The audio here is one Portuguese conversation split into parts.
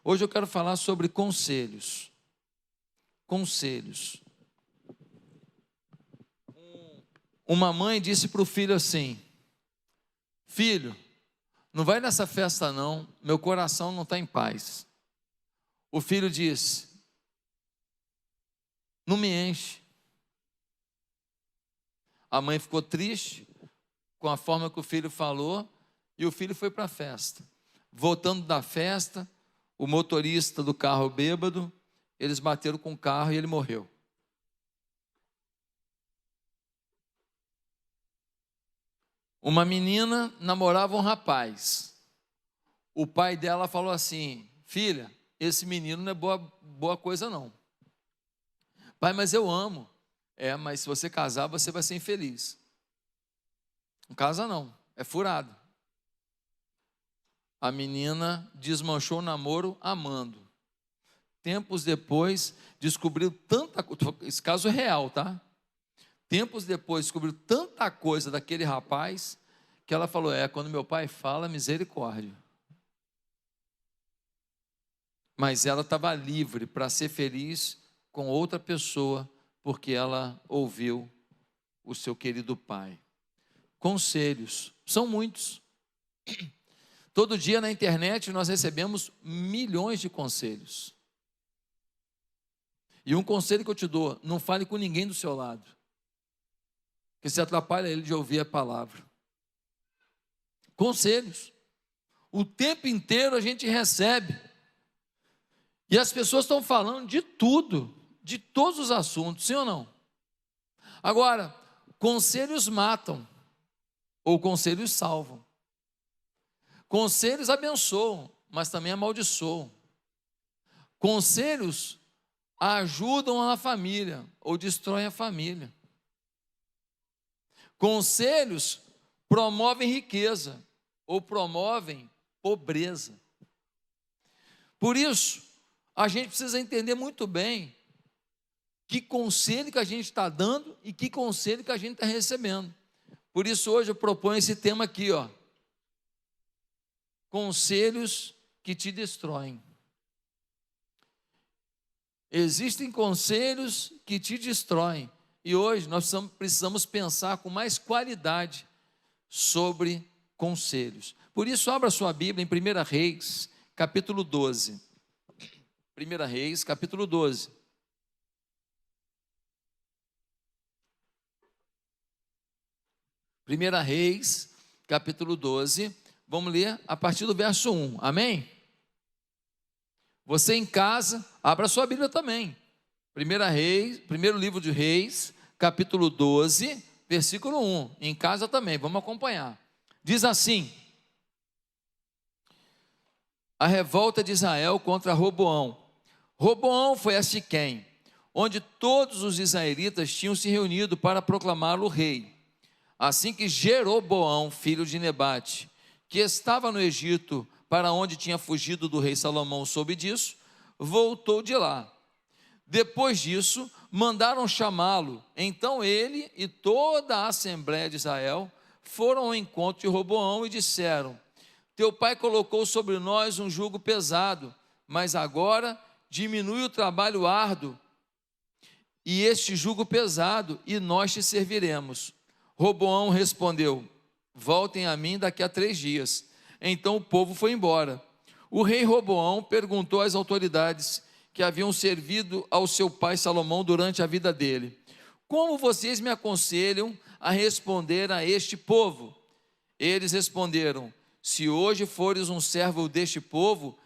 Hoje eu quero falar sobre conselhos. Conselhos. Uma mãe disse para o filho assim: filho, não vai nessa festa não, meu coração não está em paz. O filho disse: não me enche. A mãe ficou triste com a forma que o filho falou e o filho foi para a festa. Voltando da festa, o motorista do carro bêbado, eles bateram com o carro e ele morreu. Uma menina namorava um rapaz. O pai dela falou assim: filha, esse menino não é boa coisa não. Pai, mas eu amo. Mas se você casar, você vai ser infeliz. Não casa não, é furado. A menina desmanchou o namoro amando. Tempos depois, descobriu tanta coisa. Esse caso é real, tá? Tempos depois, descobriu tanta coisa daquele rapaz, que ela falou: quando meu pai fala, misericórdia. Mas ela estava livre para ser feliz com outra pessoa, porque ela ouviu o seu querido pai. Conselhos, são muitos. Todo dia na internet nós recebemos milhões de conselhos. E um conselho que eu te dou: não fale com ninguém do seu lado, que se atrapalha ele de ouvir a palavra. Conselhos, o tempo inteiro a gente recebe, e as pessoas estão falando de tudo, de todos os assuntos, sim ou não? Agora, conselhos matam, ou conselhos salvam. Conselhos abençoam, mas também amaldiçoam. Conselhos ajudam a família, ou destroem a família. Conselhos promovem riqueza, ou promovem pobreza. Por isso, a gente precisa entender muito bem que conselho que a gente está dando e que conselho que a gente está recebendo. Por isso, hoje eu proponho esse tema aqui, ó: conselhos que te destroem. Existem conselhos que te destroem, e hoje nós precisamos pensar com mais qualidade sobre conselhos. Por isso, abra sua Bíblia em 1 Reis, capítulo 12. 1 Reis, capítulo 12. Primeira Reis, capítulo 12, vamos ler a partir do verso 1, amém? Você em casa, abra sua Bíblia também. Primeiro livro de Reis, capítulo 12, versículo 1, em casa também, vamos acompanhar. Diz assim: a revolta de Israel contra Roboão. Roboão foi a Siquém, onde todos os israelitas tinham se reunido para proclamá-lo rei. Assim que Jeroboão, filho de Nebate, que estava no Egito, para onde tinha fugido do rei Salomão, soube disso, voltou de lá. Depois disso, mandaram chamá-lo. Então ele e toda a Assembleia de Israel foram ao encontro de Roboão e disseram: teu pai colocou sobre nós um jugo pesado, mas agora diminui o trabalho árduo e este jugo pesado, e nós te serviremos. Roboão respondeu: voltem a mim daqui a 3 dias. Então o povo foi embora. O rei Roboão perguntou às autoridades que haviam servido ao seu pai Salomão durante a vida dele: como vocês me aconselham a responder a este povo? Eles responderam: se hoje fores um servo deste povo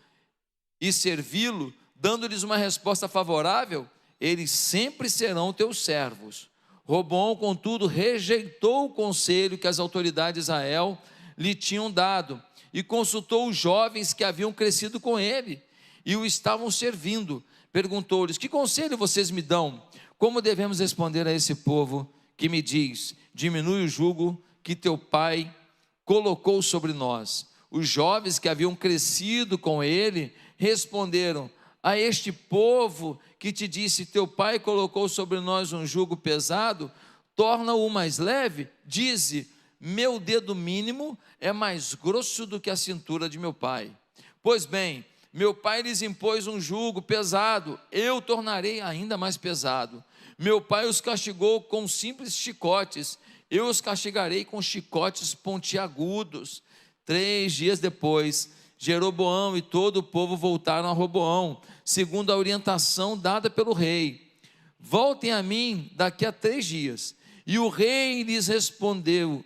e servi-lo, dando-lhes uma resposta favorável, eles sempre serão teus servos. Roboão, contudo, rejeitou o conselho que as autoridades de Israel lhe tinham dado e consultou os jovens que haviam crescido com ele e o estavam servindo. Perguntou-lhes: que conselho vocês me dão? Como devemos responder a esse povo que me diz: diminui o jugo que teu pai colocou sobre nós? Os jovens que haviam crescido com ele responderam: a este povo que te disse: teu pai colocou sobre nós um jugo pesado, torna-o mais leve. Dize: meu dedo mínimo é mais grosso do que a cintura de meu pai. Pois bem, Meu pai lhes impôs um jugo pesado, eu tornarei ainda mais pesado. Meu pai os castigou com simples chicotes, eu os castigarei com chicotes pontiagudos. 3 dias depois, Jeroboão e todo o povo voltaram a Roboão, segundo a orientação dada pelo rei. Voltem a mim daqui a 3 dias. E o rei lhes respondeu,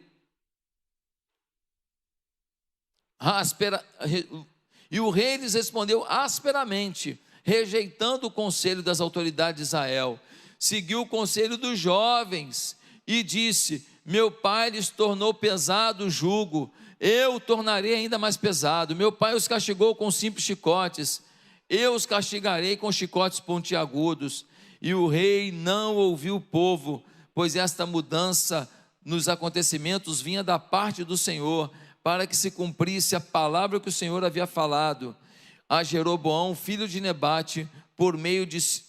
asperamente, rejeitando o conselho das autoridades de Israel. Seguiu o conselho dos jovens e disse: meu pai lhes tornou pesado o jugo, eu o tornarei ainda mais pesado. Meu pai os castigou com simples chicotes, eu os castigarei com chicotes pontiagudos. E o rei não ouviu o povo, pois esta mudança nos acontecimentos vinha da parte do Senhor, para que se cumprisse a palavra que o Senhor havia falado a Jeroboão, filho de Nebate, por meio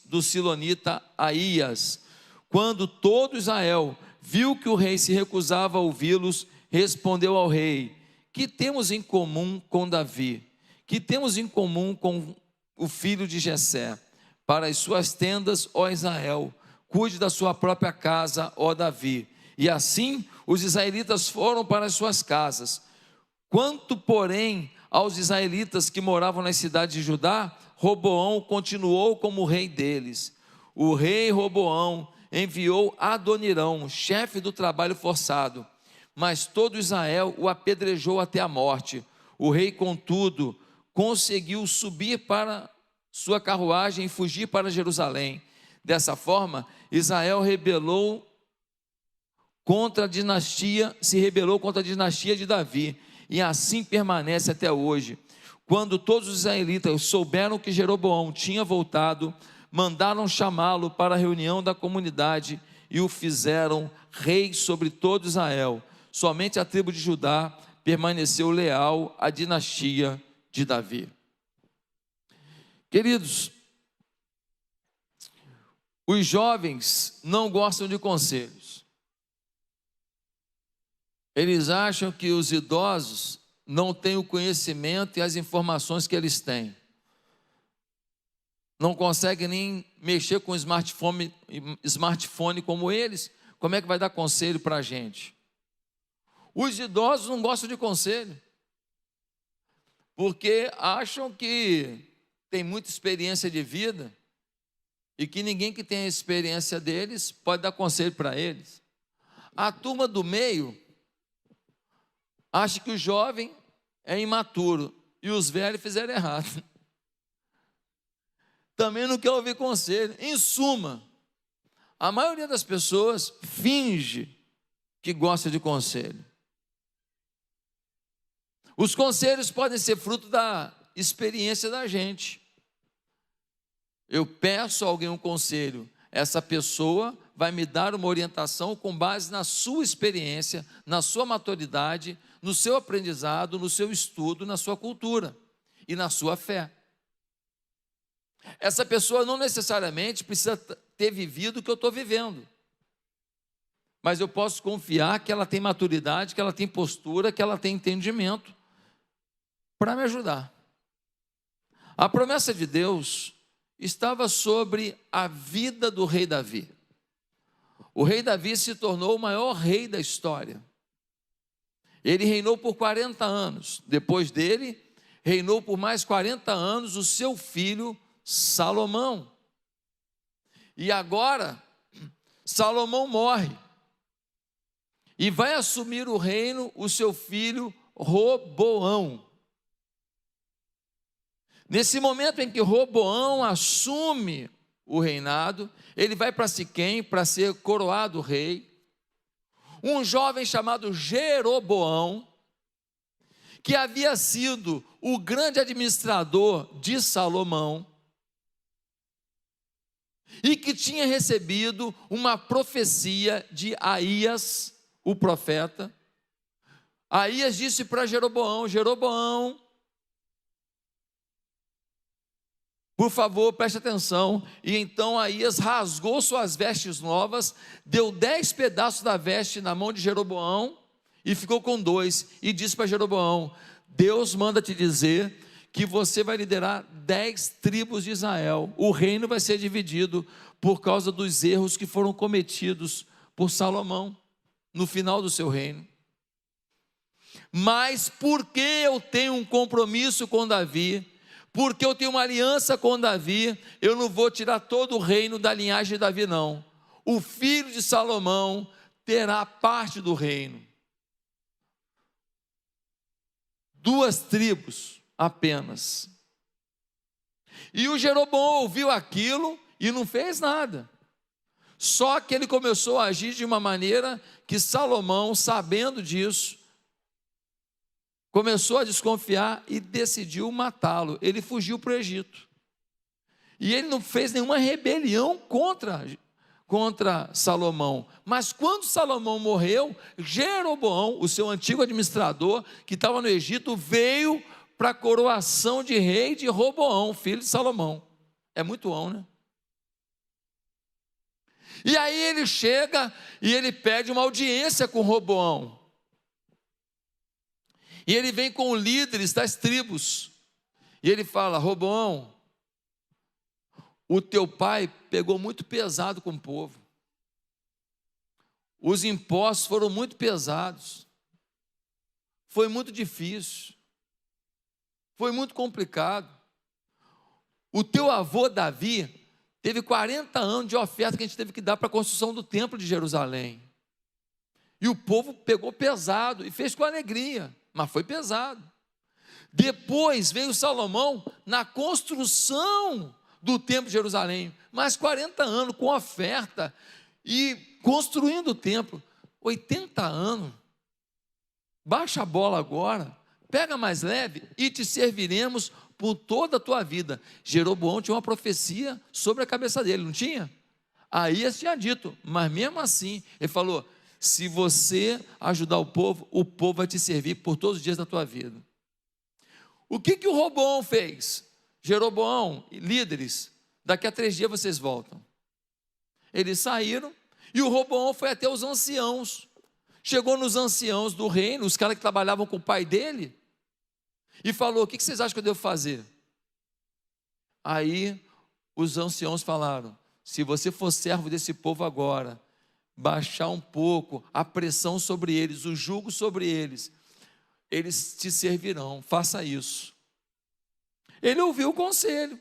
do silonita Aías. Quando todo Israel viu que o rei se recusava a ouvi-los, respondeu ao rei: que temos em comum com Davi? Que temos em comum com o filho de Jessé? Para as suas tendas, ó Israel, cuide da sua própria casa, ó Davi. E assim os israelitas foram para as suas casas. Quanto, porém, aos israelitas que moravam nas cidades de Judá, Roboão continuou como rei deles. O rei Roboão enviou Adonirão, chefe do trabalho forçado, mas todo Israel o apedrejou até a morte. O rei, contudo, conseguiu subir para sua carruagem e fugir para Jerusalém. Dessa forma, Israel se rebelou contra a dinastia de Davi, e assim permanece até hoje. Quando todos os israelitas souberam que Jeroboão tinha voltado, mandaram chamá-lo para a reunião da comunidade e o fizeram rei sobre todo Israel. Somente a tribo de Judá permaneceu leal à dinastia de Davi. Queridos, os jovens não gostam de conselhos. Eles acham que os idosos não têm o conhecimento e as informações que eles têm. Não conseguem nem mexer com smartphone como eles. Como é que vai dar conselho para a gente? Os idosos não gostam de conselho, porque acham que tem muita experiência de vida e que ninguém que tem a experiência deles pode dar conselho para eles. A turma do meio acha que o jovem é imaturo e os velhos fizeram errado. Também não quer ouvir conselho. Em suma, a maioria das pessoas finge que gosta de conselho. Os conselhos podem ser fruto da experiência da gente. Eu peço a alguém um conselho, essa pessoa vai me dar uma orientação com base na sua experiência, na sua maturidade, no seu aprendizado, no seu estudo, na sua cultura e na sua fé. Essa pessoa não necessariamente precisa ter vivido o que eu estou vivendo, mas eu posso confiar que ela tem maturidade, que ela tem postura, que ela tem entendimento para me ajudar. A promessa de Deus estava sobre a vida do rei Davi. O rei Davi se tornou o maior rei da história. Ele reinou por 40 anos. Depois dele, reinou por mais 40 anos o seu filho Salomão. E agora, Salomão morre. E vai assumir o reino o seu filho Roboão. Nesse momento em que Roboão assume o reinado, ele vai para Siquém para ser coroado rei. Um jovem chamado Jeroboão, que havia sido o grande administrador de Salomão e que tinha recebido uma profecia de Aías, o profeta. Aías disse para Jeroboão: Jeroboão, por favor, preste atenção. E então Aías rasgou suas vestes novas, deu 10 pedaços da veste na mão de Jeroboão e ficou com 2. E disse para Jeroboão: Deus manda te dizer que você vai liderar 10 tribos de Israel. O reino vai ser dividido por causa dos erros que foram cometidos por Salomão no final do seu reino. Mas porque eu tenho um compromisso com Davi, porque eu tenho uma aliança com Davi, eu não vou tirar todo o reino da linhagem de Davi, não. O filho de Salomão terá parte do reino. 2 tribos apenas. E o Jeroboão ouviu aquilo e não fez nada. Só que ele começou a agir de uma maneira que Salomão, sabendo disso, começou a desconfiar e decidiu matá-lo. Ele fugiu para o Egito. E ele não fez nenhuma rebelião contra Salomão. Mas quando Salomão morreu, Jeroboão, o seu antigo administrador, que estava no Egito, veio para a coroação de rei de Roboão, filho de Salomão. É muito bom, né? E aí ele chega e ele pede uma audiência com Roboão. E ele vem com líderes das tribos. E ele fala: Roboão, o teu pai pegou muito pesado com o povo. Os impostos foram muito pesados. Foi muito difícil. Foi muito complicado. O teu avô Davi teve 40 anos de oferta que a gente teve que dar para a construção do templo de Jerusalém. E o povo pegou pesado e fez com alegria, mas foi pesado. Depois veio Salomão na construção do templo de Jerusalém, mais 40 anos com oferta e construindo o templo. 80 anos. Baixa a bola agora, pega mais leve e te serviremos por toda a tua vida. Jeroboão tinha uma profecia sobre a cabeça dele, não tinha? Aí tinha dito, mas mesmo assim, ele falou: se você ajudar o povo vai te servir por todos os dias da tua vida. O que o Roboão fez? Jeroboão, líderes, daqui a 3 dias vocês voltam. Eles saíram e o Roboão foi até os anciãos. Chegou nos anciãos do reino, os caras que trabalhavam com o pai dele, e falou: o que vocês acham que eu devo fazer? Aí os anciãos falaram: se você for servo desse povo agora, baixar um pouco a pressão sobre eles, o jugo sobre eles, eles te servirão, faça isso. Ele ouviu o conselho,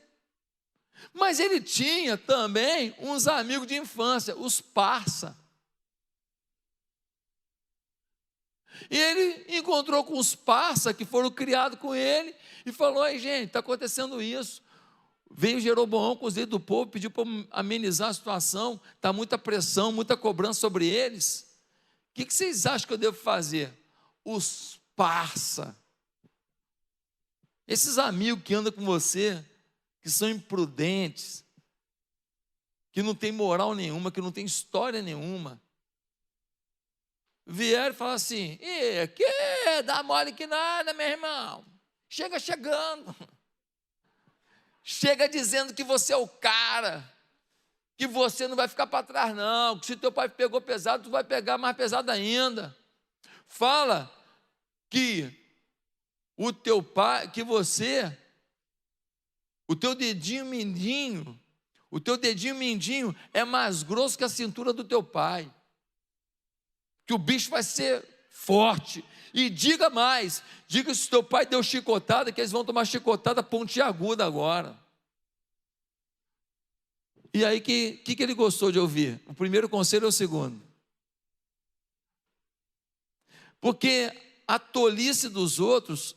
mas ele tinha também uns amigos de infância, os parça. E ele encontrou com os parça que foram criados com ele e falou: aí gente, está acontecendo isso. Veio Jeroboão com os líderes do povo, pediu para amenizar a situação, está muita pressão, muita cobrança sobre eles. O que vocês acham que eu devo fazer? Os parça, esses amigos que andam com você, que são imprudentes, que não tem moral nenhuma, que não tem história nenhuma, vieram e falaram assim: que dá mole que nada, meu irmão, chega chegando, chega dizendo que você é o cara, que você não vai ficar para trás não, que se teu pai pegou pesado, tu vai pegar mais pesado ainda. Fala que o teu pai, que você, o teu dedinho mindinho é mais grosso que a cintura do teu pai, que o bicho vai ser forte. E diga mais, diga se teu pai deu chicotada, que eles vão tomar chicotada pontiaguda agora. E aí, que ele gostou de ouvir? O primeiro conselho ou o segundo? Porque a tolice dos outros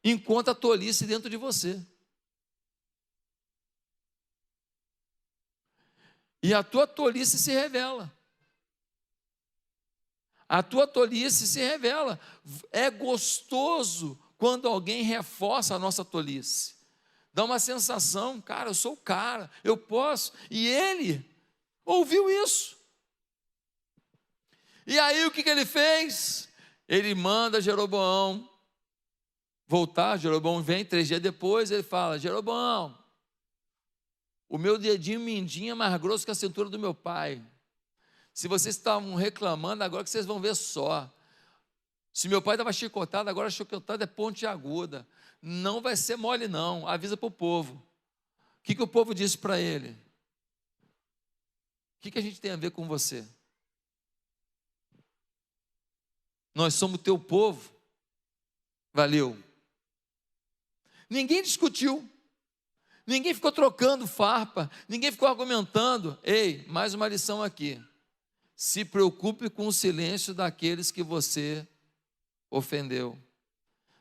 encontra a tolice dentro de você. E a tua tolice se revela. A tua tolice se revela. É gostoso quando alguém reforça a nossa tolice. Dá uma sensação: cara, eu sou o cara, eu posso. E ele ouviu isso. E aí o que ele fez? Ele manda Jeroboão voltar. Jeroboão vem 3 dias depois, ele fala: Jeroboão, o meu dedinho mindinho é mais grosso que a cintura do meu pai. Se vocês estavam reclamando, agora que vocês vão ver só. Se meu pai estava chicotado, agora chicotada é pontiaguda. Não vai ser mole não, avisa para o povo. O que o povo disse para ele? O que a gente tem a ver com você? Nós somos teu povo. Valeu. Ninguém discutiu. Ninguém ficou trocando farpa. Ninguém ficou argumentando. Ei, mais uma lição aqui. Se preocupe com o silêncio daqueles que você ofendeu.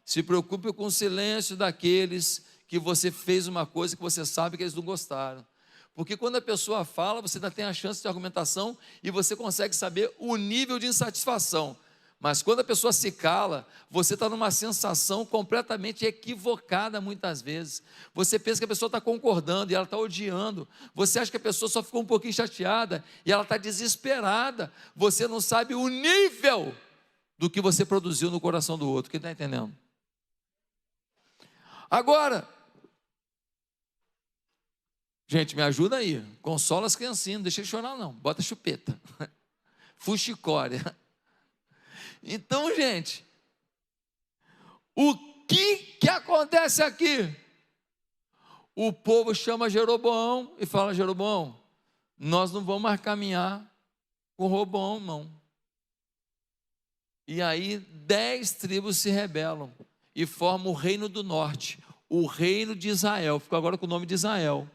Se preocupe com o silêncio daqueles que você fez uma coisa que você sabe que eles não gostaram. Porque quando a pessoa fala, você ainda tem a chance de argumentação e você consegue saber o nível de insatisfação. Mas quando a pessoa se cala, você está numa sensação completamente equivocada muitas vezes. Você pensa que a pessoa está concordando e ela está odiando. Você acha que a pessoa só ficou um pouquinho chateada e ela está desesperada. Você não sabe o nível do que você produziu no coração do outro. Quem está entendendo? Agora, gente, me ajuda aí. Consola as criancinhas, não deixa ele chorar não. Bota chupeta. Fuxicória. Então, gente, o que acontece aqui? O povo chama Jeroboão e fala: Jeroboão, nós não vamos mais caminhar com Roboão, não. E aí 10 tribos se rebelam e formam o reino do norte, o reino de Israel, ficou agora com o nome de Israel.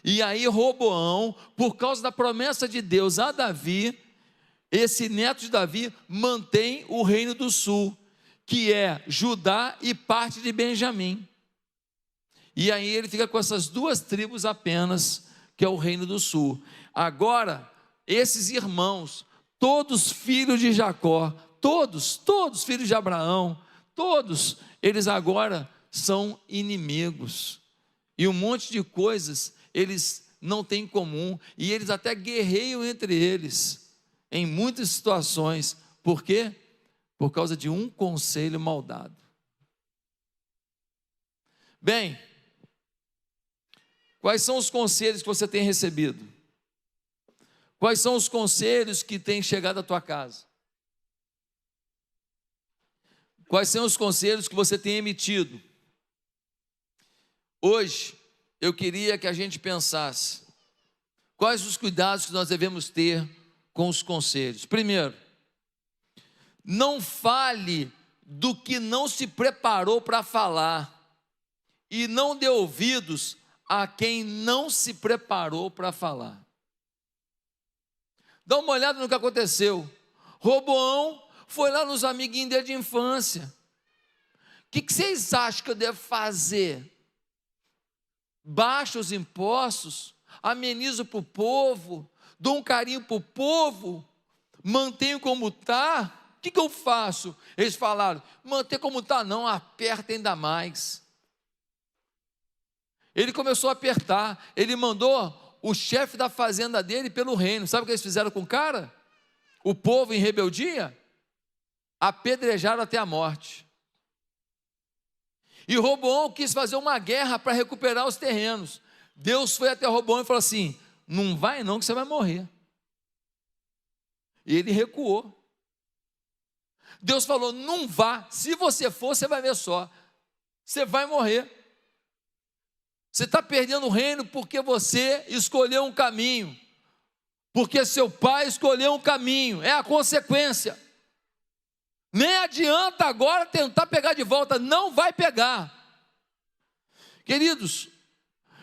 E aí Roboão, por causa da promessa de Deus a Davi, esse neto de Davi mantém o reino do sul, que é Judá e parte de Benjamim. E aí ele fica com essas 2 tribos apenas, que é o reino do sul. Agora, esses irmãos, todos filhos de Jacó, todos filhos de Abraão, todos, eles agora são inimigos. E um monte de coisas eles não têm em comum, e eles até guerreiam entre eles, em muitas situações. Por quê? Por causa de um conselho mal dado. Bem, quais são os conselhos que você tem recebido? Quais são os conselhos que têm chegado à tua casa? Quais são os conselhos que você tem emitido? Hoje, eu queria que a gente pensasse quais os cuidados que nós devemos ter com os conselhos. Primeiro, não fale do que não se preparou para falar, e não dê ouvidos a quem não se preparou para falar. Dá uma olhada no que aconteceu. Roboão foi lá nos amiguinhos dele de infância. O que vocês acham que eu devo fazer? Baixo os impostos, amenizo para o povo, dou um carinho para o povo, mantenho como está? O que eu faço? Eles falaram: manter como está não, aperta ainda mais. Ele começou a apertar, ele mandou o chefe da fazenda dele pelo reino. Sabe o que eles fizeram com o cara? O povo em rebeldia? Apedrejaram até a morte. E Roboão quis fazer uma guerra para recuperar os terrenos. Deus foi até Roboão e falou assim: não vai não, que você vai morrer. E ele recuou. Deus falou: não vá, se você for, você vai ver só, você vai morrer. Você está perdendo o reino porque você escolheu um caminho, porque seu pai escolheu um caminho, é a consequência. Nem adianta agora tentar pegar de volta, não vai pegar. Queridos,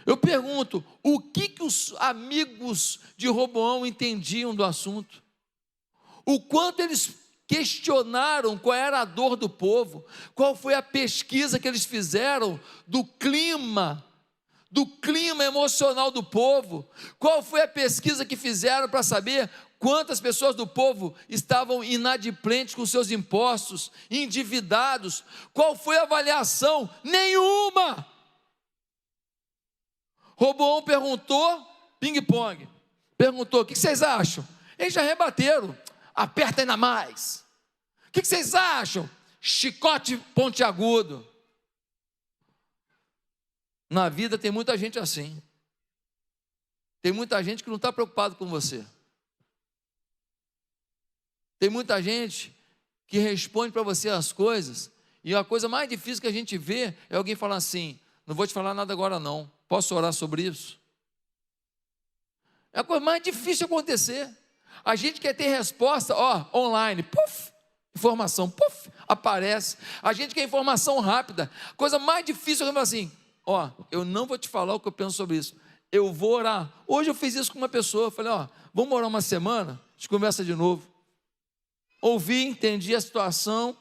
eu pergunto, o que os amigos de Roboão entendiam do assunto? O quanto eles questionaram qual era a dor do povo, qual foi a pesquisa que eles fizeram do clima emocional do povo, qual foi a pesquisa que fizeram para saber quantas pessoas do povo estavam inadimplentes com seus impostos, endividados. Qual foi a avaliação? Nenhuma. Roboão perguntou, ping-pong, perguntou: o que vocês acham? Eles já rebateram: aperta ainda mais. O que vocês acham? Chicote pontiagudo. Na vida tem muita gente assim. Tem muita gente que não está preocupado com você. Tem muita gente que responde para você as coisas, e a coisa mais difícil que a gente vê é alguém falar assim: não vou te falar nada agora não, posso orar sobre isso? É a coisa mais difícil de acontecer. A gente quer ter resposta, online, puf, informação, puf, aparece. A gente quer informação rápida. A coisa mais difícil é falar assim: eu não vou te falar o que eu penso sobre isso, eu vou orar. Hoje eu fiz isso com uma pessoa, falei: vamos orar uma semana, a gente conversa de novo. Ouvi, entendi a situação,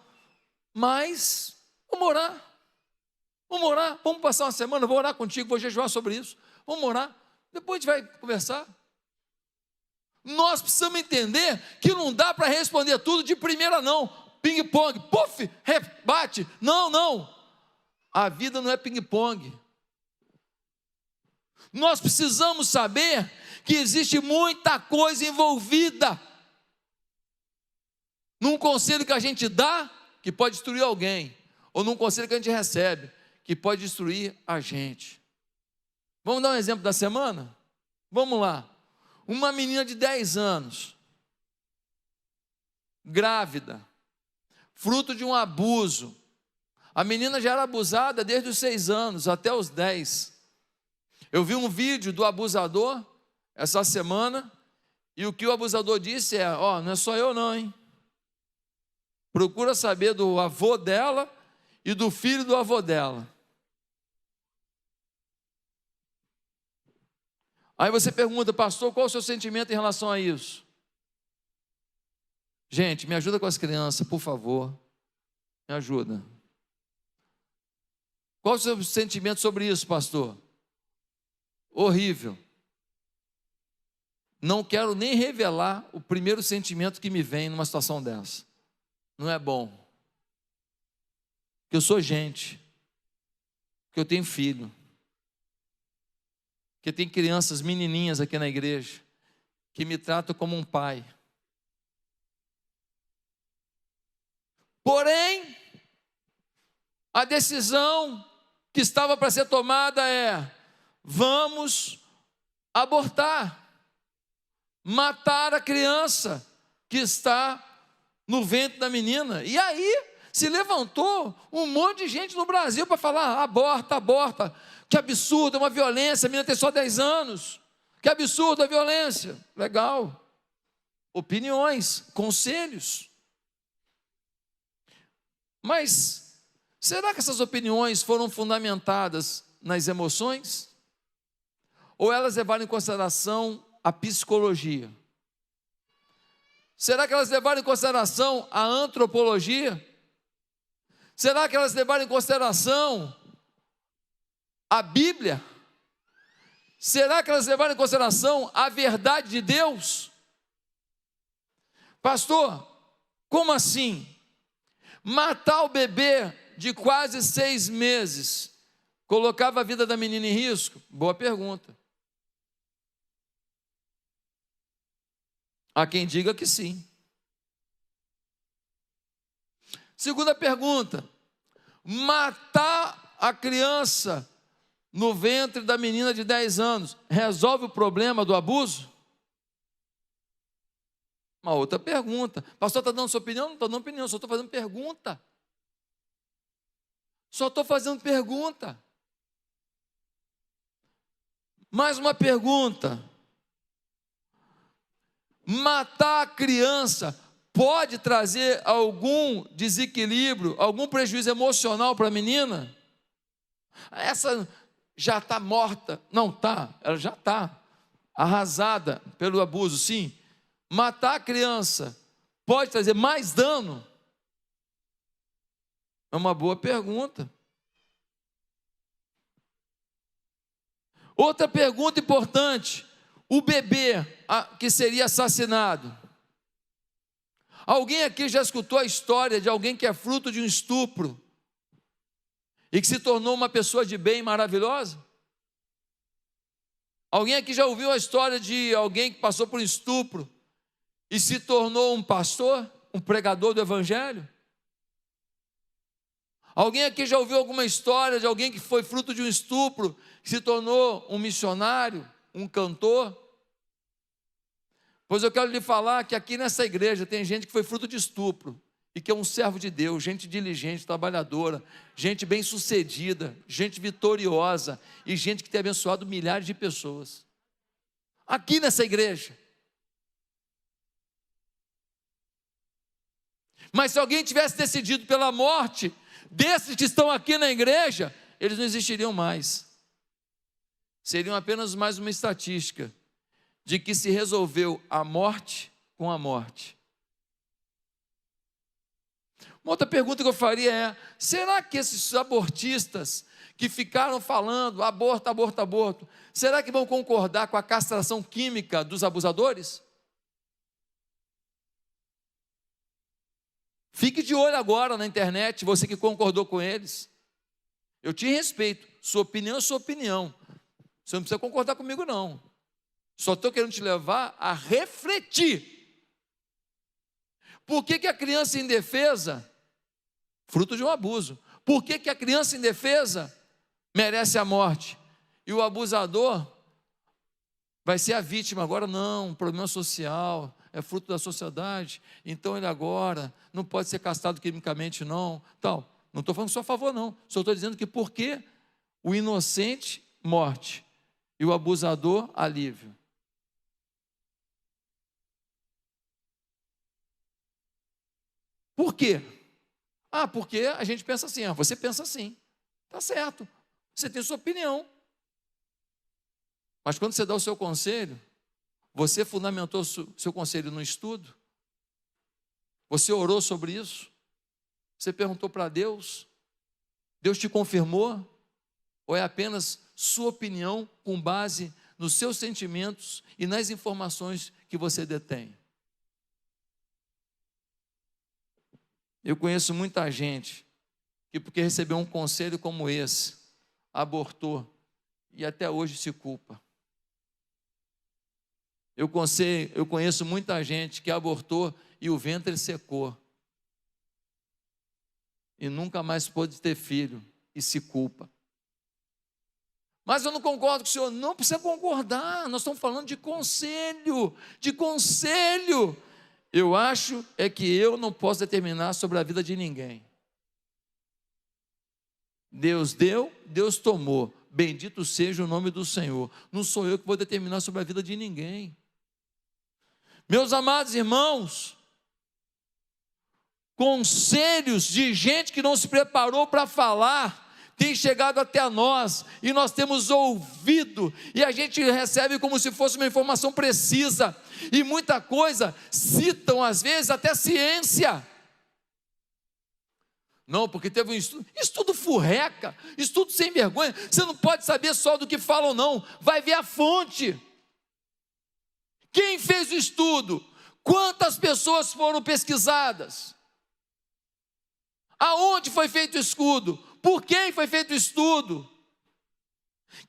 mas vamos orar, vamos passar uma semana, vou orar contigo, vou jejuar sobre isso, vamos orar, depois a gente vai conversar. Nós precisamos entender que não dá para responder tudo de primeira não, ping-pong, puf, rebate, não, a vida não é ping-pong. Nós precisamos saber que existe muita coisa envolvida num conselho que a gente dá, que pode destruir alguém, ou num conselho que a gente recebe, que pode destruir a gente. Vamos dar um exemplo da semana? Vamos lá. Uma menina de 10 anos, grávida, fruto de um abuso. A menina já era abusada desde os 6 anos até os 10. Eu vi um vídeo do abusador essa semana, e o que o abusador disse é: não é só eu não, hein? Procura saber do avô dela e do filho do avô dela. Aí você pergunta: pastor, qual é o seu sentimento em relação a isso? Gente, me ajuda com as crianças, por favor. Me ajuda. Qual é o seu sentimento sobre isso, pastor? Horrível. Não quero nem revelar o primeiro sentimento que me vem numa situação dessa. Não é bom. Porque eu sou gente. Porque eu tenho filho. Porque tem crianças menininhas aqui na igreja que me tratam como um pai. Porém, a decisão que estava para ser tomada é: vamos abortar, matar a criança que está no ventre da menina. E aí se levantou um monte de gente no Brasil para falar: aborta, que absurdo, é uma violência, a menina tem só 10 anos, que absurdo a violência. Legal, opiniões, conselhos. Mas será que essas opiniões foram fundamentadas nas emoções? Ou elas levaram em consideração a psicologia? Será que elas levaram em consideração a antropologia? Será que elas levaram em consideração a Bíblia? Será que elas levaram em consideração a verdade de Deus? Pastor, como assim? Matar o bebê de quase 6 meses colocava a vida da menina em risco? Boa pergunta. Há quem diga que sim. Segunda pergunta: matar a criança no ventre da menina de 10 anos resolve o problema do abuso? Uma outra pergunta. Pastor, está dando sua opinião? Não estou dando opinião, só estou fazendo pergunta. Mais uma pergunta: matar a criança pode trazer algum desequilíbrio, algum prejuízo emocional para a menina? Essa já está morta. Não está, ela já está arrasada pelo abuso, sim. Matar a criança pode trazer mais dano? É uma boa pergunta. Outra pergunta importante: o bebê que seria assassinado. Alguém aqui já escutou a história de alguém que é fruto de um estupro e que se tornou uma pessoa de bem maravilhosa? Alguém aqui já ouviu a história de alguém que passou por um estupro e se tornou um pastor, um pregador do evangelho? Alguém aqui já ouviu alguma história de alguém que foi fruto de um estupro, que se tornou um missionário, um cantor? Pois eu quero lhe falar que aqui nessa igreja tem gente que foi fruto de estupro e que é um servo de Deus, gente diligente, trabalhadora, gente bem-sucedida, gente vitoriosa e gente que tem abençoado milhares de pessoas. Aqui nessa igreja. Mas se alguém tivesse decidido pela morte desses que estão aqui na igreja, eles não existiriam mais. Seriam apenas mais uma estatística de que se resolveu a morte com a morte. Uma outra pergunta que eu faria é: será que esses abortistas que ficaram falando aborto, aborto, aborto, será que vão concordar com a castração química dos abusadores? Fique de olho agora na internet, você que concordou com eles. Eu te respeito, sua opinião é sua opinião. Você não precisa concordar comigo, não. Só estou querendo te levar a refletir. Por que a criança indefesa, fruto de um abuso, por que a criança indefesa merece a morte? E o abusador vai ser a vítima agora? Não, problema social, é fruto da sociedade, então ele agora não pode ser castrado quimicamente, não. Tal. Não estou falando só a favor, não. Só estou dizendo que por que o inocente, morte, e o abusador, alívio. Por quê? Porque a gente pensa assim, você pensa assim, está certo, você tem sua opinião. Mas quando você dá o seu conselho, você fundamentou o seu conselho no estudo? Você orou sobre isso? Você perguntou para Deus? Deus te confirmou? Ou é apenas sua opinião com base nos seus sentimentos e nas informações que você detém? Eu conheço muita gente que, porque recebeu um conselho como esse, abortou e até hoje se culpa. Eu conheço muita gente que abortou e o ventre secou e nunca mais pôde ter filho e se culpa. Mas eu não concordo com o senhor. Não precisa concordar, nós estamos falando de conselho, Eu acho é que eu não posso determinar sobre a vida de ninguém. Deus deu, Deus tomou. Bendito seja o nome do Senhor. Não sou eu que vou determinar sobre a vida de ninguém. Meus amados irmãos, conselhos de gente que não se preparou para falar tem chegado até nós, e nós temos ouvido, e a gente recebe como se fosse uma informação precisa, e muita coisa citam às vezes até ciência. Não, porque teve um estudo furreca, estudo sem vergonha. Você não pode saber só do que falam, não, vai ver a fonte. Quem fez o estudo? Quantas pessoas foram pesquisadas? Aonde foi feito o estudo? Por quem foi feito o estudo?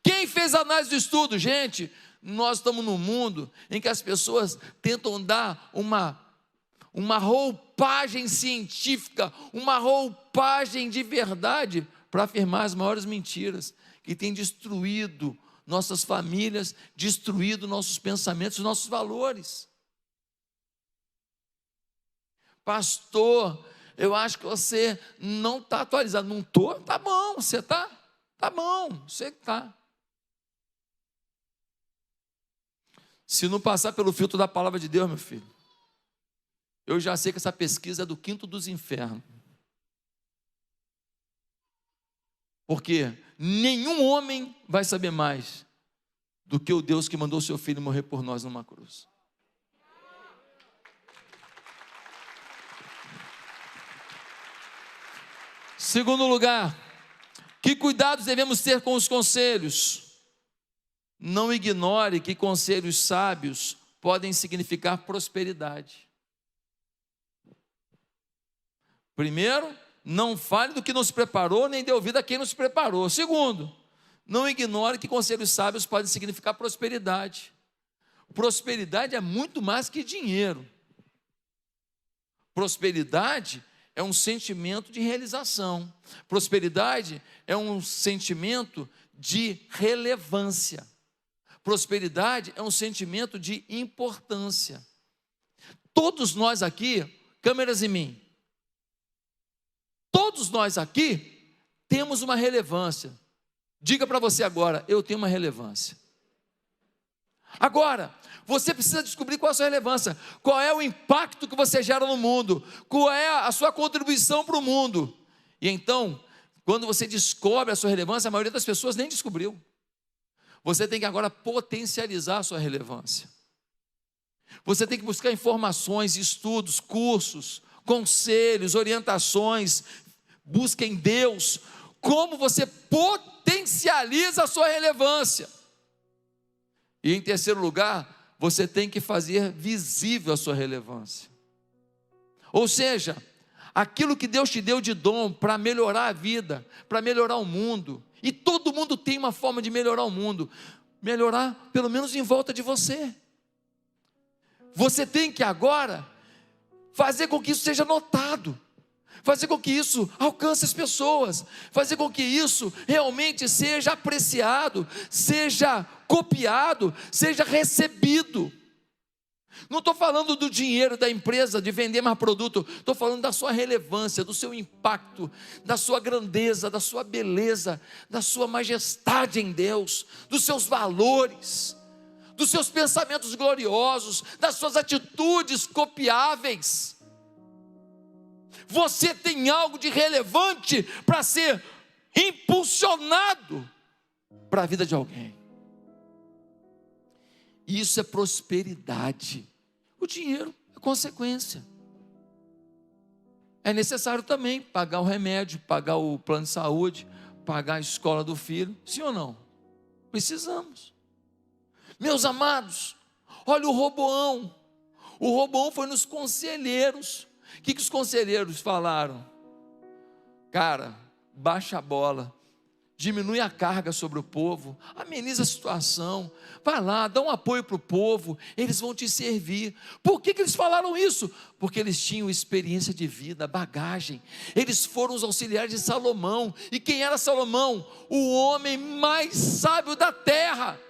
Quem fez a análise do estudo? Gente, nós estamos num mundo em que as pessoas tentam dar uma roupagem científica, uma roupagem de verdade para afirmar as maiores mentiras que têm destruído nossas famílias, destruído nossos pensamentos, nossos valores. Pastor, eu acho que você não está atualizado. Não estou? Tá bom, você está? Tá bom, você está. Se não passar pelo filtro da palavra de Deus, meu filho, eu já sei que essa pesquisa é do quinto dos infernos. Porque nenhum homem vai saber mais do que o Deus que mandou o seu filho morrer por nós numa cruz. Segundo lugar, que cuidados devemos ter com os conselhos? Não ignore que conselhos sábios podem significar prosperidade. Primeiro, não fale do que não se preparou, nem dê ouvido a quem não se preparou. Segundo, não ignore que conselhos sábios podem significar prosperidade. Prosperidade é muito mais que dinheiro. Prosperidade é um sentimento de realização. Prosperidade é um sentimento de relevância. Prosperidade é um sentimento de importância. Todos nós aqui, câmeras em mim, nós aqui temos uma relevância. Diga para você agora: eu tenho uma relevância. Agora, você precisa descobrir qual é a sua relevância, qual é o impacto que você gera no mundo, qual é a sua contribuição para o mundo. E então, quando você descobre a sua relevância, a maioria das pessoas nem descobriu. Você tem que agora potencializar a sua relevância. Você tem que buscar informações, estudos, cursos, conselhos, orientações. Busque em Deus como você potencializa a sua relevância. E em terceiro lugar, você tem que fazer visível a sua relevância. Ou seja, aquilo que Deus te deu de dom para melhorar a vida, para melhorar o mundo. E todo mundo tem uma forma de melhorar o mundo. Melhorar pelo menos em volta de você. Você tem que agora fazer com que isso seja notado. Fazer com que isso alcance as pessoas. Fazer com que isso realmente seja apreciado, seja copiado, seja recebido. Não estou falando do dinheiro da empresa, de vender mais produto. Estou falando da sua relevância, do seu impacto, da sua grandeza, da sua beleza, da sua majestade em Deus, dos seus valores, dos seus pensamentos gloriosos, das suas atitudes copiáveis. Você tem algo de relevante para ser impulsionado para a vida de alguém. Isso é prosperidade. O dinheiro é consequência. É necessário também pagar o remédio, pagar o plano de saúde, pagar a escola do filho. Sim ou não? Precisamos. Meus amados, olha o Roboão. O Roboão foi nos conselheiros. O que os conselheiros falaram? Cara, baixa a bola. Diminui a carga sobre o povo, ameniza a situação, vai lá, dá um apoio para o povo, eles vão te servir. Por que eles falaram isso? Porque eles tinham experiência de vida, bagagem. Eles foram os auxiliares de Salomão. E quem era Salomão? O homem mais sábio da terra.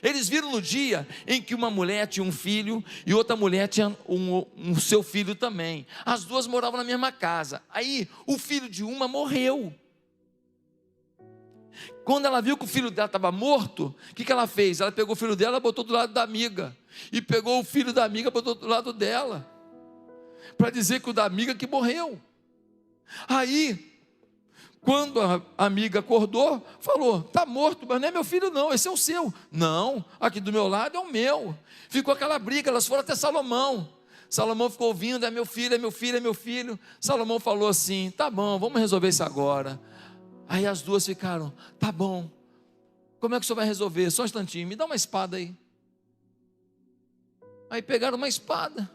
Eles viram no dia em que uma mulher tinha um filho e outra mulher tinha um seu filho também. As duas moravam na mesma casa. Aí o filho de uma morreu. Quando ela viu que o filho dela estava morto, o que ela fez? Ela pegou o filho dela e botou do lado da amiga. E pegou o filho da amiga e botou do lado dela. Para dizer que o da amiga que morreu. Aí, quando a amiga acordou, falou: está morto, mas não é meu filho não, esse é o seu. Não, aqui do meu lado é o meu. Ficou aquela briga, elas foram até Salomão. Salomão ficou ouvindo: é meu filho, é meu filho, é meu filho. Salomão falou assim: tá bom, vamos resolver isso agora. Aí as duas ficaram: tá bom, como é que o senhor vai resolver? Só um instantinho, me dá uma espada aí. Aí pegaram uma espada.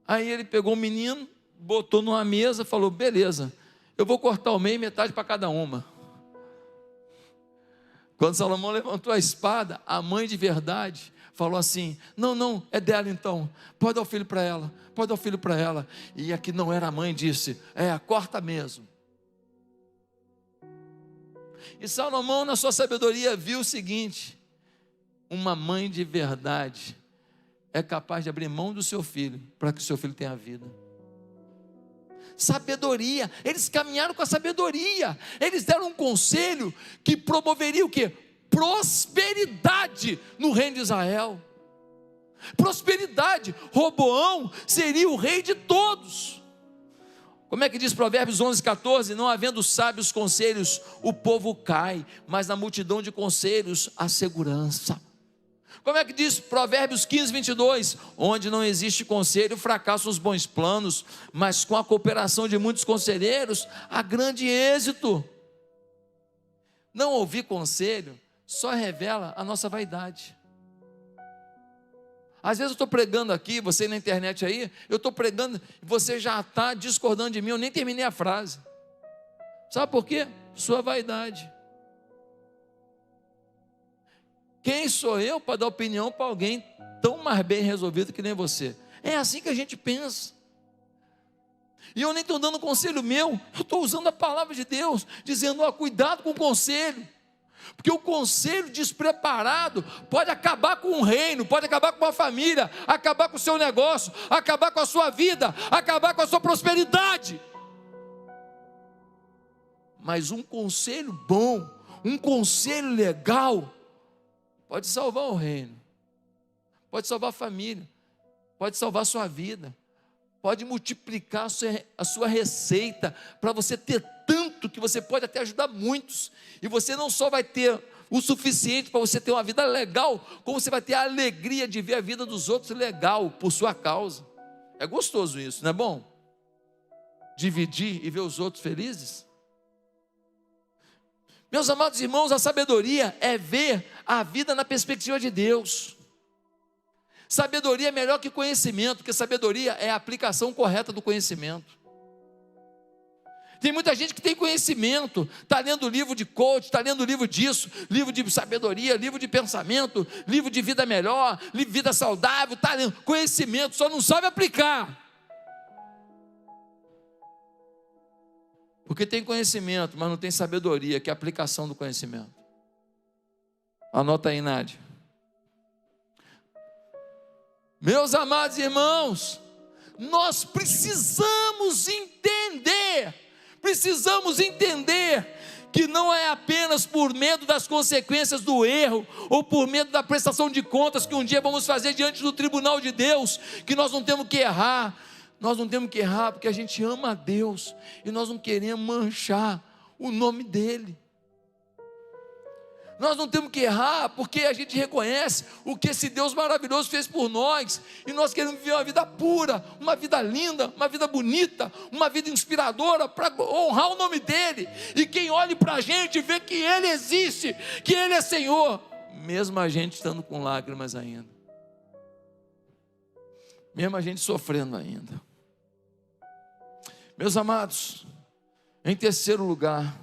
Aí ele pegou o menino, botou numa mesa, falou: beleza, eu vou cortar o meio, metade para cada uma. Quando Salomão levantou a espada, a mãe de verdade falou assim: não, é dela então, pode dar o filho para ela, pode dar o filho para ela. E a que não era a mãe disse: corta mesmo. E Salomão, na sua sabedoria, viu o seguinte: uma mãe de verdade é capaz de abrir mão do seu filho para que o seu filho tenha vida. Sabedoria, eles caminharam com a sabedoria, eles deram um conselho que promoveria o quê? Prosperidade no reino de Israel. Prosperidade. Roboão seria o rei de todos. Como é que diz Provérbios 11:14? Não havendo sábios conselhos, o povo cai, mas na multidão de conselhos, a segurança. Como é que diz Provérbios 15:22? Onde não existe conselho, fracassam os bons planos, mas com a cooperação de muitos conselheiros, há grande êxito. Não ouvir conselho só revela a nossa vaidade. Às vezes eu estou pregando aqui, você na internet aí, eu estou pregando, você já está discordando de mim, eu nem terminei a frase. Sabe por quê? Sua vaidade. Quem sou eu para dar opinião para alguém tão mais bem resolvido que nem você? É assim que a gente pensa. E eu nem estou dando conselho meu, eu estou usando a palavra de Deus, dizendo: cuidado com o conselho. Porque o conselho despreparado pode acabar com um reino, pode acabar com uma família, acabar com o seu negócio, acabar com a sua vida, acabar com a sua prosperidade. mas um conselho bom, um conselho legal, pode salvar o reino, pode salvar a família, pode salvar a sua vida, pode multiplicar a sua receita, para você ter tanto que você pode até ajudar muitos, e você não só vai ter o suficiente para você ter uma vida legal, como você vai ter a alegria de ver a vida dos outros legal, por sua causa. É gostoso isso, não é bom? Dividir e ver os outros felizes. Meus amados irmãos, a sabedoria é ver a vida na perspectiva de Deus. Sabedoria é melhor que conhecimento, porque sabedoria é a aplicação correta do conhecimento. Tem muita gente que tem conhecimento, está lendo livro de coach, está lendo livro disso, livro de sabedoria, livro de pensamento, livro de vida melhor, livro de vida saudável, está lendo conhecimento, só não sabe aplicar. Porque tem conhecimento, mas não tem sabedoria, que é a aplicação do conhecimento. Anota aí, Nádia. Meus amados irmãos, nós precisamos entender que não é apenas por medo das consequências do erro, ou por medo da prestação de contas que um dia vamos fazer diante do tribunal de Deus, que nós não temos que errar. Nós não temos que errar porque a gente ama a Deus, e nós não queremos manchar o nome dEle. Nós não temos que errar porque a gente reconhece o que esse Deus maravilhoso fez por nós, e nós queremos viver uma vida pura, uma vida linda, uma vida bonita, uma vida inspiradora, para honrar o nome dEle, e quem olhe para a gente vê que Ele existe, que Ele é Senhor, mesmo a gente estando com lágrimas ainda, mesmo a gente sofrendo ainda. Meus amados, em terceiro lugar,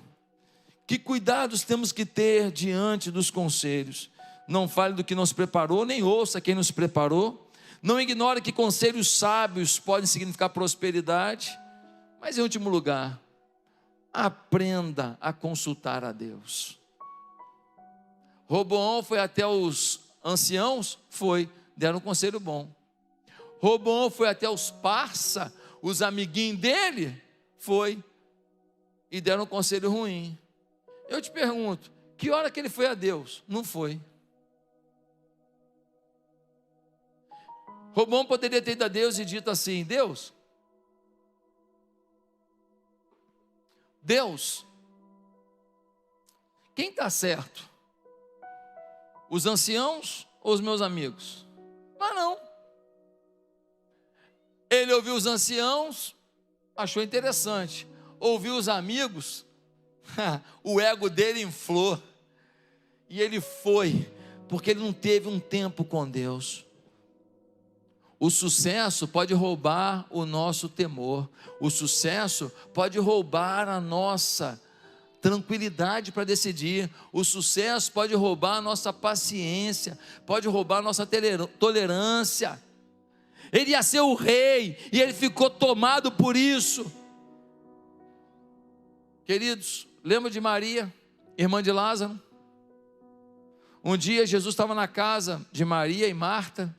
que cuidados temos que ter diante dos conselhos? Não fale do que nos preparou, nem ouça quem nos preparou. Não ignore que conselhos sábios podem significar prosperidade. Mas em último lugar, aprenda a consultar a Deus. Roboão foi até os anciãos? Foi, deram um conselho bom. Roboão foi até os parça, os amiguinhos dele? Foi, e deram um conselho ruim. Eu te pergunto, que hora que ele foi a Deus? Não foi. Roboão poderia ter ido a Deus e dito assim: Deus, quem está certo? Os anciãos ou os meus amigos? Mas não. Ele ouviu os anciãos, achou interessante. Ouviu os amigos, o ego dele inflou, e ele foi, porque ele não teve um tempo com Deus. O sucesso pode roubar o nosso temor, o sucesso pode roubar a nossa tranquilidade para decidir, o sucesso pode roubar a nossa paciência, pode roubar a nossa tolerância. Ele ia ser o rei, e ele ficou tomado por isso. Queridos, lembra de Maria, irmã de Lázaro? Um dia Jesus estava na casa de Maria e Marta,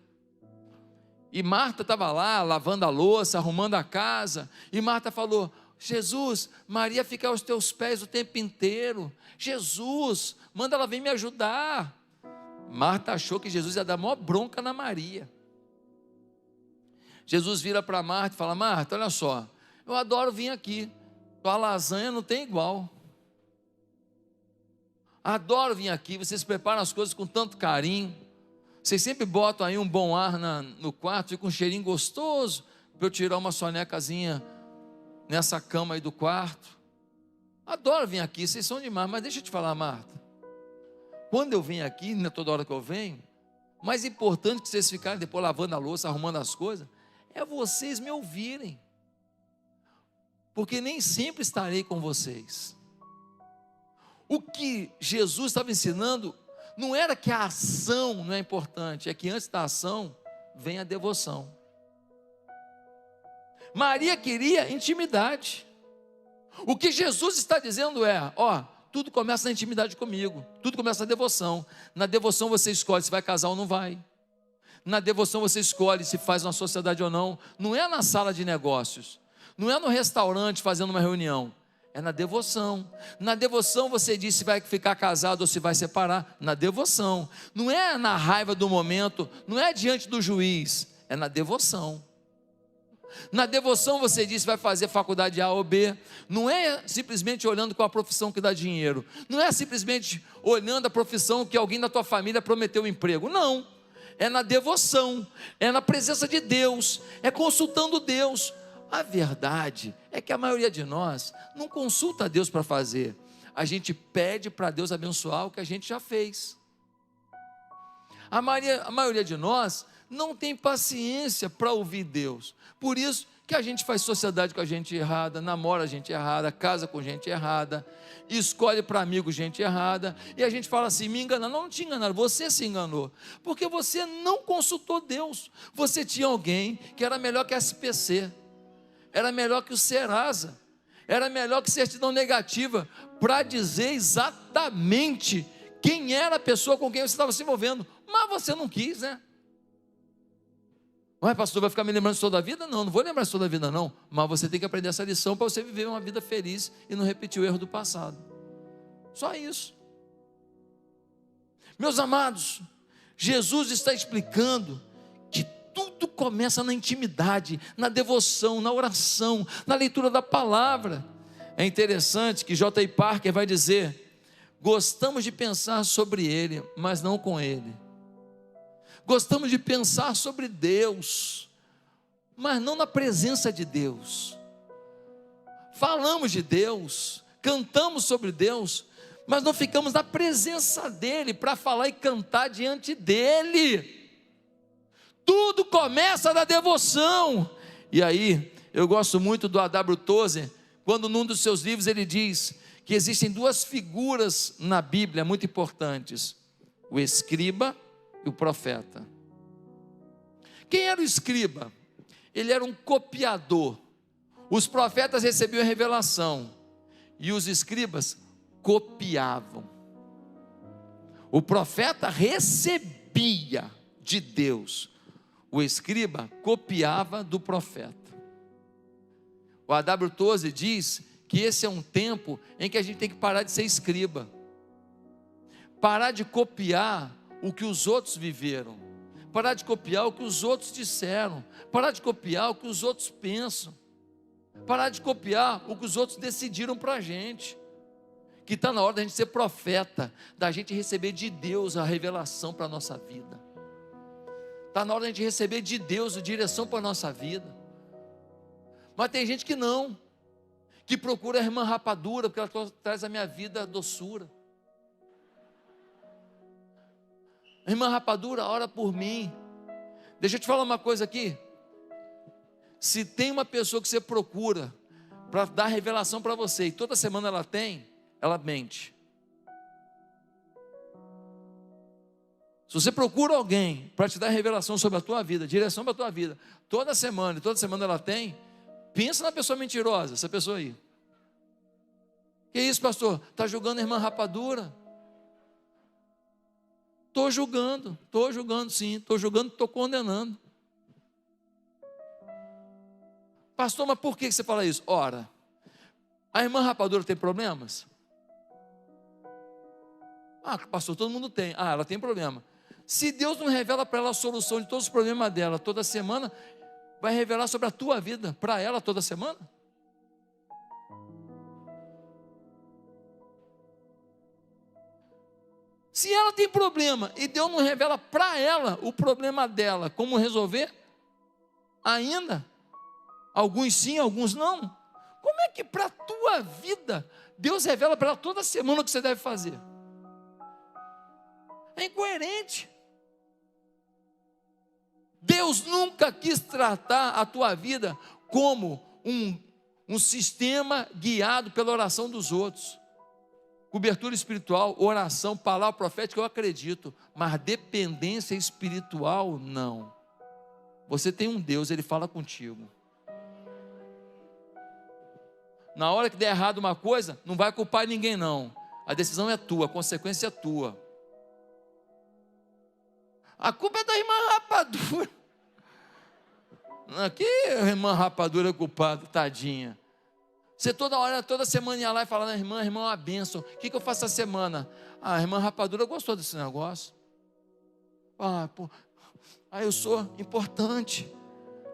e Marta estava lá lavando a louça, arrumando a casa, e Marta falou: Jesus, Maria fica aos teus pés o tempo inteiro. Jesus, manda ela vir me ajudar. Marta achou que Jesus ia dar maior bronca na Maria. Jesus vira para Marta e fala: Marta, olha só, eu adoro vir aqui, tua lasanha não tem igual. Adoro vir aqui, vocês preparam as coisas com tanto carinho, vocês sempre botam aí um bom ar no quarto, fica um cheirinho gostoso, para eu tirar uma sonecazinha nessa cama aí do quarto. Adoro vir aqui, vocês são demais. Mas deixa eu te falar, Marta, quando eu venho aqui, não é toda hora que eu venho, mais importante que vocês ficarem depois lavando a louça, arrumando as coisas, é vocês me ouvirem, porque nem sempre estarei com vocês. O que Jesus estava ensinando não era que a ação não é importante, é que antes da ação vem a devoção. Maria queria intimidade. O que Jesus está dizendo é: tudo começa na intimidade comigo, tudo começa na devoção. Na devoção você escolhe se vai casar ou não vai. Na devoção você escolhe se faz uma sociedade ou não. Não é na sala de negócios, não é no restaurante fazendo uma reunião, É na devoção. Na devoção você diz se vai ficar casado ou se vai separar. Na devoção. Não é na raiva do momento, não é diante do juiz, é na devoção. Na devoção você diz se vai fazer faculdade A ou B. Não é simplesmente olhando qual a profissão que dá dinheiro. Não é simplesmente olhando a profissão que alguém da tua família prometeu um emprego. Não. É na devoção, é na presença de Deus, é consultando Deus. A verdade é que a maioria de nós não consulta a Deus para fazer. A gente pede para Deus abençoar o que a gente já fez. A maioria de nós não tem paciência para ouvir Deus. Por isso que a gente faz sociedade com a gente errada, namora a gente errada, casa com gente errada, escolhe para amigo gente errada, e a gente fala assim, me enganaram. Não te enganaram, você se enganou, porque você não consultou Deus. Você tinha alguém que era melhor que a SPC, era melhor que o Serasa, era melhor que certidão negativa, para dizer exatamente quem era a pessoa com quem você estava se envolvendo, mas você não quis, né? Mas pastor, vai ficar me lembrando isso toda a vida? Não, não vou lembrar isso toda a vida não, mas você tem que aprender essa lição para você viver uma vida feliz e não repetir o erro do passado. Só isso. Meus amados, Jesus está explicando que tudo começa na intimidade, na devoção, na oração, na leitura da palavra. É interessante que J.I. Parker vai dizer: gostamos de pensar sobre Ele, mas não com Ele. Gostamos de pensar sobre Deus, mas não na presença de Deus. Falamos de Deus, cantamos sobre Deus, mas não ficamos na presença dEle para falar e cantar diante dEle. Tudo começa da devoção. E aí, eu gosto muito do A.W. Tozer, quando num dos seus livros ele diz que existem duas figuras na Bíblia muito importantes: o escriba e o profeta. Quem era o escriba? Ele era um copiador. Os profetas recebiam a revelação e os escribas copiavam. O profeta recebia de Deus, o escriba copiava do profeta. O A.W. Tozer diz que esse é um tempo em que a gente tem que parar de ser escriba, parar de copiar o que os outros viveram, parar de copiar o que os outros disseram, parar de copiar o que os outros pensam, parar de copiar o que os outros decidiram para a gente. Que está na hora da gente ser profeta, da gente receber de Deus a revelação para a nossa vida. Está na hora da gente receber de Deus a direção para a nossa vida. Mas tem gente que não, que procura a irmã rapadura, porque ela traz à minha vida doçura. Irmã rapadura, ora por mim. Deixa eu te falar uma coisa aqui. Se tem uma pessoa que você procura para dar revelação para você, e toda semana ela tem, ela mente. Se você procura alguém para te dar revelação sobre a tua vida, direção para a tua vida, toda semana, e toda semana ela tem, pensa na pessoa mentirosa, essa pessoa aí. Que isso, pastor? Está julgando a irmã rapadura? Estou julgando sim, estou julgando, estou condenando. Pastor, mas por que você fala isso? Ora, a irmã rapadura tem problemas? Ah, pastor, todo mundo tem. Ah, ela tem problema. Se Deus não revela para ela a solução de todos os problemas dela toda semana, vai revelar sobre a tua vida para ela toda semana? Se ela tem problema e Deus não revela para ela o problema dela, como resolver, ainda, alguns sim, alguns não, como é que para a tua vida, Deus revela para ela toda semana o que você deve fazer? É incoerente. Deus nunca quis tratar a tua vida como um sistema guiado pela oração dos outros. Cobertura espiritual, oração, palavra profética, eu acredito, mas dependência espiritual, não. Você tem um Deus, Ele fala contigo. Na hora que der errado uma coisa, não vai culpar ninguém não. A decisão é tua, a consequência é tua. A culpa é da irmã rapadura. Aqui a irmã rapadura é culpada, tadinha. Você toda hora, toda semana ia lá e falava: irmã, é uma bênção. O que eu faço essa semana? A irmã Rapadura gostou desse negócio. Eu sou importante.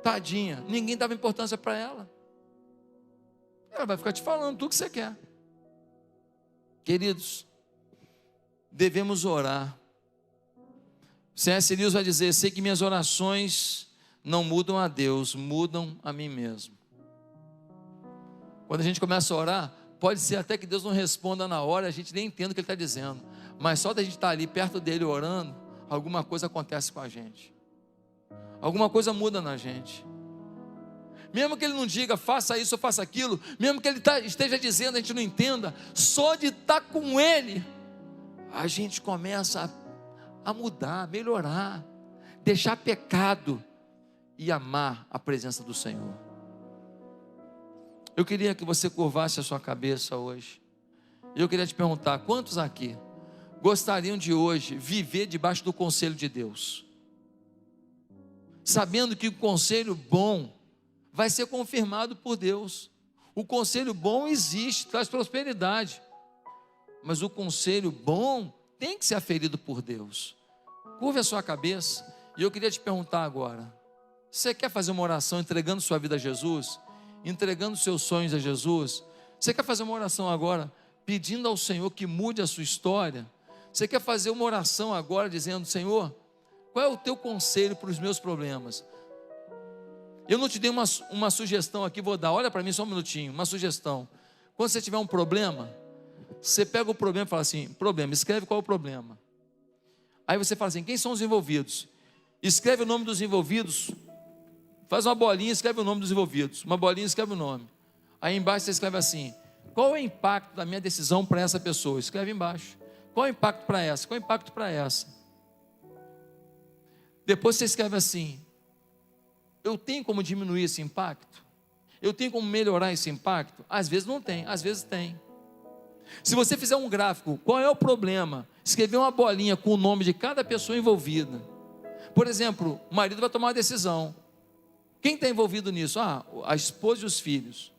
Tadinha, ninguém dava importância para ela. Ela vai ficar te falando tudo que você quer. Queridos, devemos orar. C.S. Lewis vai dizer: sei que minhas orações não mudam a Deus, mudam a mim mesmo. Quando a gente começa a orar, pode ser até que Deus não responda na hora, a gente nem entende o que Ele está dizendo, mas só da gente estar ali perto dEle orando, alguma coisa acontece com a gente, alguma coisa muda na gente. Mesmo que Ele não diga faça isso ou faça aquilo, mesmo que Ele esteja dizendo, a gente não entenda, só de estar com Ele, a gente começa a mudar, a melhorar, deixar pecado e amar a presença do Senhor. Eu queria que você curvasse a sua cabeça hoje. Eu queria te perguntar: quantos aqui gostariam de hoje viver debaixo do conselho de Deus, sabendo que o conselho bom vai ser confirmado por Deus? O conselho bom existe, traz prosperidade, mas o conselho bom tem que ser aferido por Deus. Curve a sua cabeça. E eu queria te perguntar agora: você quer fazer uma oração entregando sua vida a Jesus? Entregando seus sonhos a Jesus? Você quer fazer uma oração agora pedindo ao Senhor que mude a sua história? Você quer fazer uma oração agora dizendo: Senhor, qual é o teu conselho para os meus problemas? Eu não te dei uma sugestão aqui, vou dar. Olha para mim só um minutinho, uma sugestão. Quando você tiver um problema, você pega o problema e fala assim: problema, escreve qual é o problema. Aí você fala assim: quem são os envolvidos? Escreve o nome dos envolvidos. Faz uma bolinha, escreve o nome dos envolvidos. Uma bolinha, escreve o nome. Aí embaixo você escreve assim: qual é o impacto da minha decisão para essa pessoa? Escreve embaixo. Qual é o impacto para essa? Qual é o impacto para essa? Depois você escreve assim: eu tenho como diminuir esse impacto? Eu tenho como melhorar esse impacto? Às vezes não tem, às vezes tem. Se você fizer um gráfico, qual é o problema? Escrever uma bolinha com o nome de cada pessoa envolvida. Por exemplo, o marido vai tomar uma decisão. Quem está envolvido nisso? A esposa e os filhos.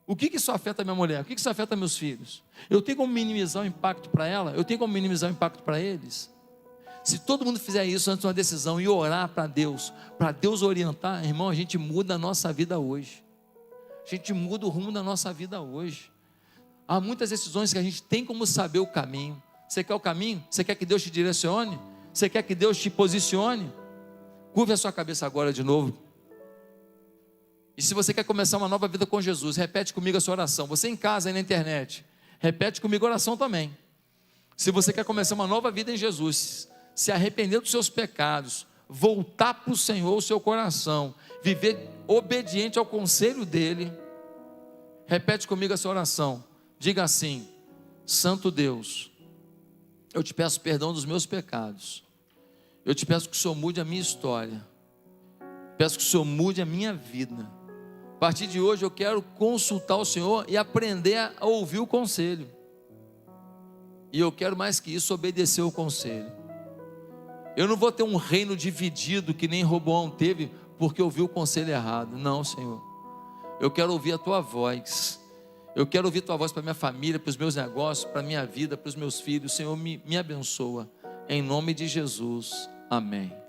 O que isso afeta a minha mulher? O que isso afeta meus filhos? Eu tenho como minimizar o impacto para ela? Eu tenho como minimizar o impacto para eles? Se todo mundo fizer isso antes de uma decisão e orar para Deus orientar, irmão, a gente muda a nossa vida hoje. A gente muda o rumo da nossa vida hoje. Há muitas decisões que a gente tem como saber o caminho. Você quer o caminho? Você quer que Deus te direcione? Você quer que Deus te posicione? Curve a sua cabeça agora de novo. E se você quer começar uma nova vida com Jesus, repete comigo a sua oração. Você em casa, aí na internet, repete comigo a oração também. Se você quer começar uma nova vida em Jesus, se arrepender dos seus pecados, voltar para o Senhor o seu coração, viver obediente ao conselho dEle, repete comigo essa oração. Diga assim: Santo Deus, eu te peço perdão dos meus pecados. Eu te peço que o Senhor mude a minha história. Peço que o Senhor mude a minha vida. A partir de hoje eu quero consultar o Senhor e aprender a ouvir o conselho. E eu quero mais que isso, obedecer o conselho. Eu não vou ter um reino dividido que nem Roboão teve porque ouviu o conselho errado. Não, Senhor. Eu quero ouvir a Tua voz. Eu quero ouvir Tua voz para minha família, para os meus negócios, para a minha vida, para os meus filhos. Senhor, me abençoa. Em nome de Jesus. Amém.